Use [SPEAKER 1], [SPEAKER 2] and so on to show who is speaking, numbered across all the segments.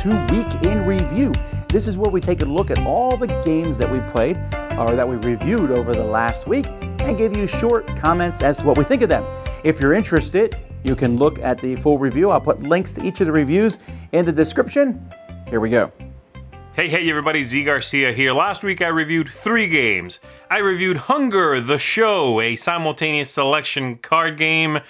[SPEAKER 1] to Week in Review. This is where we take a look at all the games that we played or that we reviewed over the last week and give you short comments as to what we think of them. If you're interested, you can look at the full review. I'll put links to each of the reviews in the description. Here we go.
[SPEAKER 2] Hey everybody, Z Garcia here. Last week I reviewed 3 games. I reviewed Hunger, the Show, a simultaneous selection card game.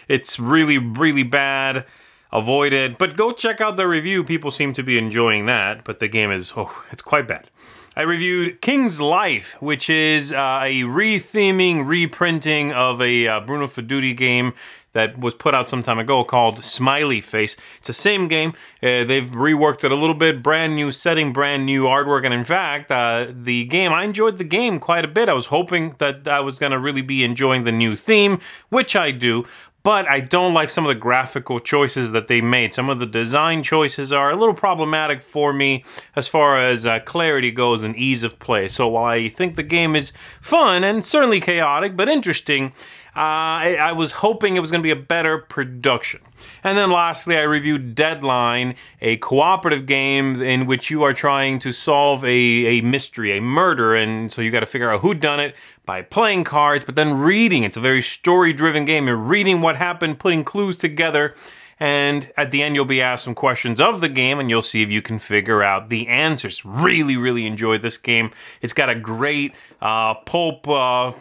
[SPEAKER 2] It's really bad. Avoid it. But go check out the review. People seem to be enjoying that. But the game is, it's quite bad. I reviewed King's Life, which is a re-theming, reprinting of a Bruno Faidutti game that was put out some time ago called Smiley Face. It's the same game. They've reworked it a little bit. Brand new setting, brand new artwork. And in fact, the game, I enjoyed the game quite a bit. I was hoping that I was going to really be enjoying the new theme, which I do. But I don't like some of the graphical choices that they made. Some of the design choices are a little problematic for me as far as clarity goes and ease of play. So while I think the game is fun and certainly chaotic, but interesting, I was hoping it was going to be a better production. And then lastly, I reviewed Deadline, a cooperative game in which you are trying to solve a mystery, a murder, and so you got to figure out who done it by playing cards, but then reading. It's a very story-driven game. You're reading what happened, putting clues together, and at the end you'll be asked some questions of the game and you'll see if you can figure out the answers. Really enjoyed this game. It's got a great pulp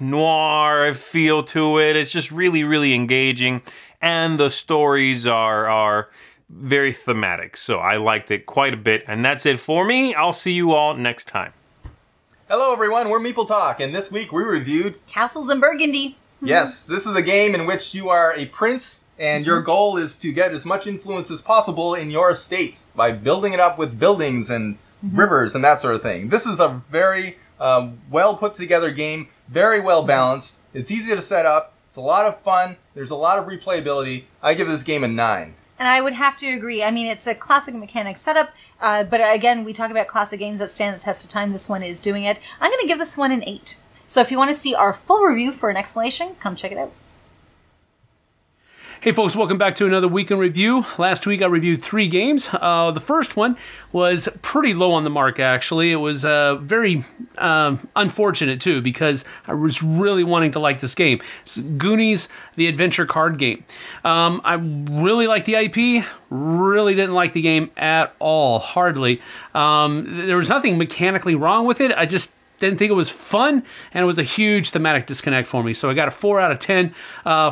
[SPEAKER 2] noir feel to it. It's just really engaging, and the stories are very thematic. So I liked it quite a bit, and that's it for me. I'll see you all next time.
[SPEAKER 3] Hello everyone, we're Meeple Talk, and this week we reviewed
[SPEAKER 4] Castles in Burgundy.
[SPEAKER 3] Yes, this is a game in which you are a prince and your goal is to get as much influence as possible in your estate by building it up with buildings and rivers and that sort of thing. This is a very well put together game, very well balanced. It's easy to set up, it's a lot of fun, there's a lot of replayability. I give this game a 9.
[SPEAKER 4] And I would have to agree. I mean, it's a classic mechanic setup, but again, we talk about classic games that stand the test of time. This one is doing it. I'm going to give this one an 8. So if you want to see our full review for an explanation, come check it out.
[SPEAKER 5] Hey folks, welcome back to another week in review. Last week I reviewed 3 games. The first one was pretty low on the mark, actually. It was very unfortunate too, because I was really wanting to like this game. It's Goonies, the adventure card game. I really like the IP, really didn't like the game at all, hardly. There was nothing mechanically wrong with it. I just didn't think it was fun, and it was a huge thematic disconnect for me. So I got a 4 out of 10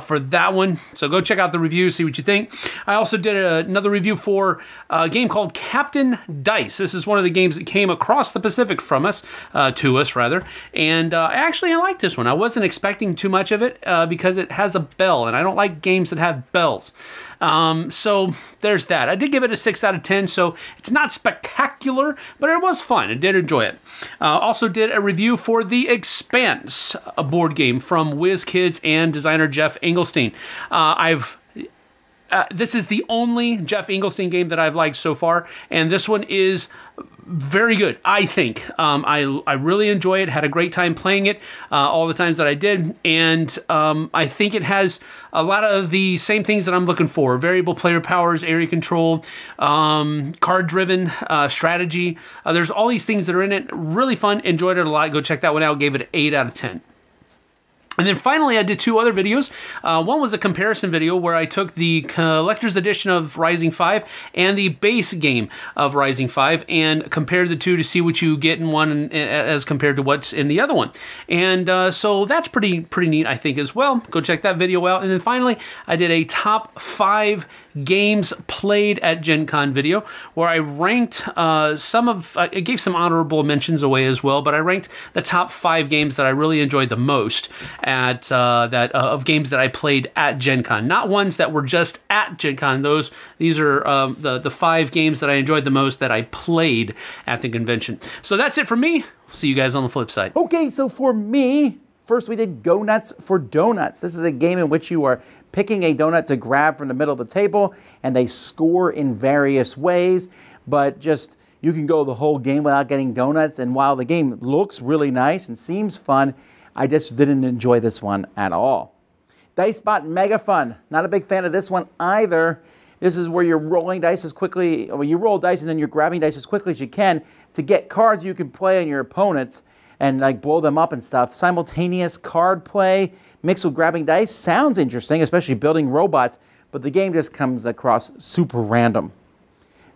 [SPEAKER 5] for that one. So go check out the review, see what you think. I also did another review for a game called Captain Dice. This is one of the games that came across the Pacific from us, to us rather. And actually I liked this one. I wasn't expecting too much of it because it has a bell, and I don't like games that have bells. So there's that. I did give it a 6 out of 10, so it's not spectacular, but it was fun. I did enjoy it. Also did a review for The Expanse, a board game from WizKids and designer Jeff Engelstein. This is the only Jeff Engelstein game that I've liked so far, and this one is very good, I think. I really enjoy it, had a great time playing it all the times that I did, and I think it has a lot of the same things that I'm looking for. Variable player powers, area control, card-driven strategy. There's all these things that are in it. Really fun, enjoyed it a lot. Go check that one out, gave it an 8 out of 10. And then finally, I did 2 other videos. One was a comparison video where I took the collector's edition of Rising 5 and the base game of Rising 5 and compared the two to see what you get in one as compared to what's in the other one. And so that's pretty neat, I think, as well. Go check that video out. And then finally, I did a top 5 games played at Gen Con video where I ranked I gave some honorable mentions away as well, but I ranked the top 5 games that I really enjoyed the most of games that I played at Gen Con. Not ones that were just at Gen Con. These are the 5 games that I enjoyed the most that I played at the convention. So that's it for me. See you guys on the flip side.
[SPEAKER 1] Okay, so for me, first we did Go Nuts for Donuts. This is a game in which you are picking a donut to grab from the middle of the table, and they score in various ways, but just you can go the whole game without getting donuts, and while the game looks really nice and seems fun, I just didn't enjoy this one at all. Dice Bot Mega Fun. Not a big fan of this one either. This is where you're rolling dice as quickly, well, you roll dice and then you're grabbing dice as quickly as you can to get cards you can play on your opponents and like blow them up and stuff. Simultaneous card play mixed with grabbing dice sounds interesting, especially building robots, but the game just comes across super random.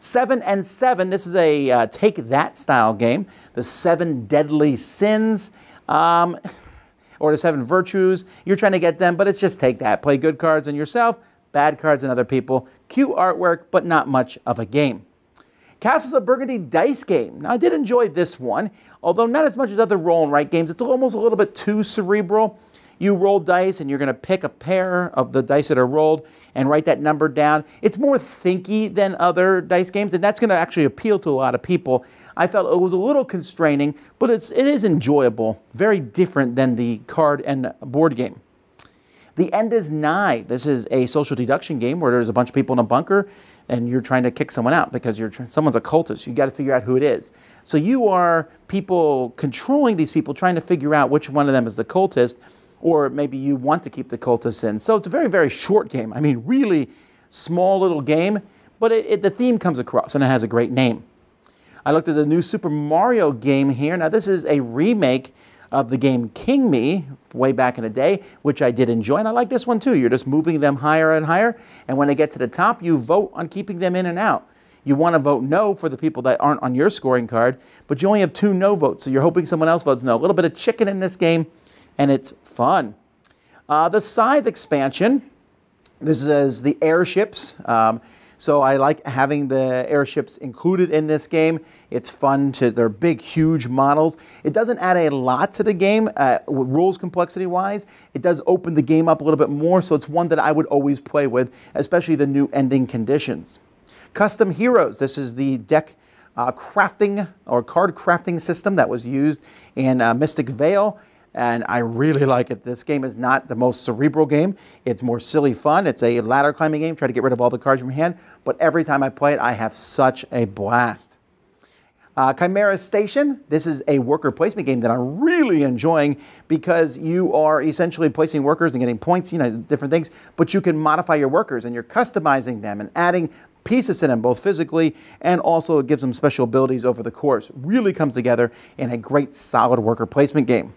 [SPEAKER 1] 7 and 7, this is a take that style game. The 7 deadly sins, or the 7 virtues. You're trying to get them, but it's just take that. Play good cards on yourself, bad cards on other people. Cute artwork, but not much of a game. Castles of Burgundy dice game. Now, I did enjoy this one, although not as much as other roll and write games. It's almost a little bit too cerebral. You roll dice and you're going to pick a pair of the dice that are rolled and write that number down. It's more thinky than other dice games, and that's going to actually appeal to a lot of people. I felt it was a little constraining, but it is enjoyable. Very different than the card and board game. The End is Nigh. This is a social deduction game where there's a bunch of people in a bunker and you're trying to kick someone out because someone's a cultist. You got to figure out who it is. So you are people controlling these people, trying to figure out which one of them is the cultist, or maybe you want to keep the cultists in. So it's a very, very short game. I mean, really small little game, but the theme comes across and it has a great name. I looked at the new Super Mario game here. Now, this is a remake of the game King Me way back in the day, which I did enjoy, and I like this one too. You're just moving them higher and higher, and when they get to the top, you vote on keeping them in and out. You want to vote no for the people that aren't on your scoring card, but you only have 2 no votes, so you're hoping someone else votes no. A little bit of chicken in this game, and it's fun. The Scythe expansion, this is the airships. So I like having the airships included in this game. It's fun. They're big, huge models. It doesn't add a lot to the game, rules complexity-wise. It does open the game up a little bit more, so it's one that I would always play with, especially the new ending conditions. Custom Heroes, this is the deck crafting or card crafting system that was used in Mystic Vale. And I really like it. This game is not the most cerebral game. It's more silly fun. It's a ladder climbing game. Try to get rid of all the cards from your hand. But every time I play it, I have such a blast. Chimera Station. This is a worker placement game that I'm really enjoying because you are essentially placing workers and getting points, different things. But you can modify your workers and you're customizing them and adding pieces to them, both physically and also it gives them special abilities over the course. Really comes together in a great, solid worker placement game.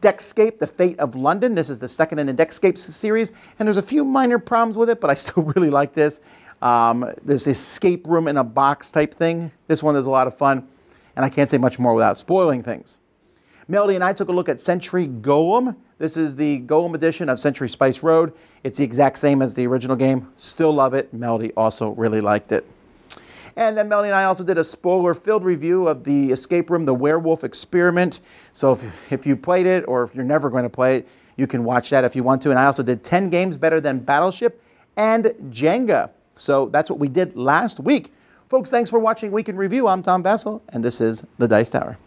[SPEAKER 1] Deckscape, The Fate of London. This is the second in the Deckscape series, and there's a few minor problems with it, but I still really like this. This escape room in a box type thing. This one is a lot of fun, and I can't say much more without spoiling things. Melody and I took a look at Century Golem. This is the Golem edition of Century Spice Road. It's the exact same as the original game. Still love it. Melody also really liked it. And then Melanie and I also did a spoiler-filled review of the escape room, The Werewolf Experiment. So if you played it, or if you're never going to play it, you can watch that if you want to. And I also did 10 games better than Battleship and Jenga. So that's what we did last week. Folks, thanks for watching Week in Review. I'm Tom Vasel, and this is The Dice Tower.